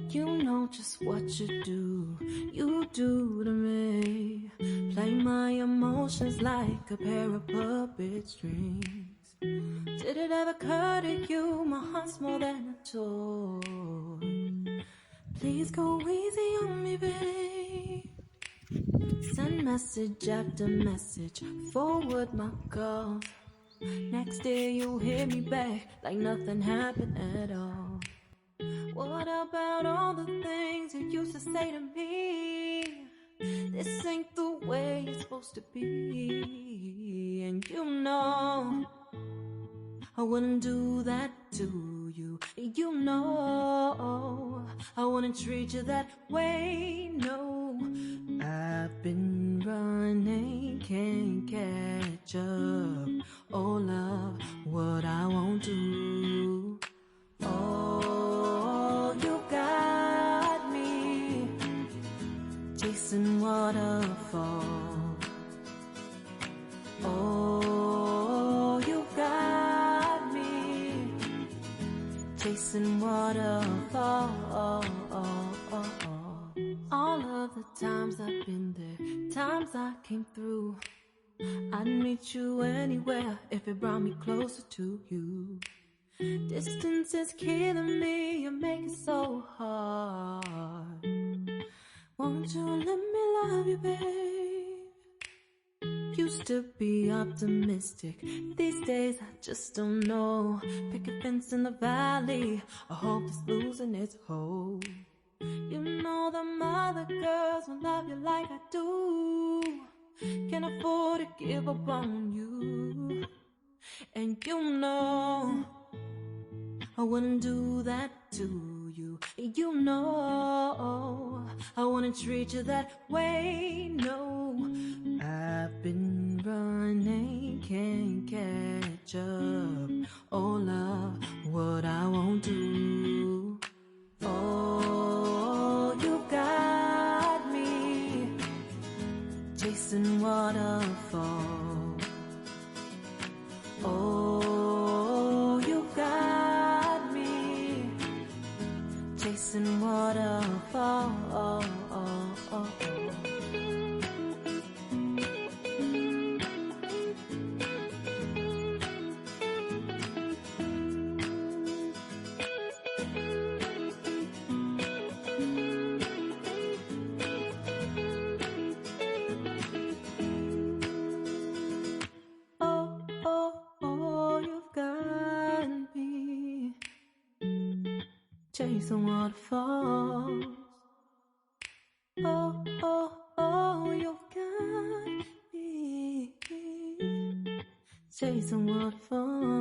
You know just what you do to me. Play my emotions like a pair of puppet strings. Did it ever occur to you my heart's more than a toy? Please go easy on me, babe. Send message after message, forward my calls. Next day you hit me back like nothing happened at all. What about all the things you used to say to me? This ain't the way it's supposed to be. And you know I wouldn't do that to you. You know I wouldn't treat you that way, no. I've been running, can't catch up. Oh love, what I won't do. Oh, you got me chasing waterfalls. Oh, you got me chasing waterfalls. All of the times I've been there, times I came through, I'd meet you anywhere if it brought me closer to you. Distance is killing me, you make it so hard. Won't you let me love you, babe? Used to be optimistic, these days I just don't know. Pick a fence in the valley, I hope it's losing its hold. You know them other girls won't love you like I do. Can't afford to give up on you. And you know I wouldn't do that to you. You know I wouldn't treat you that way, no. I've been running, can't catch up. Oh love, what I won't do. Oh, you got me chasing waterfalls. Oh, you got me chasing waterfalls. Chasing waterfalls. Oh, oh, oh, you've got me chasing waterfalls.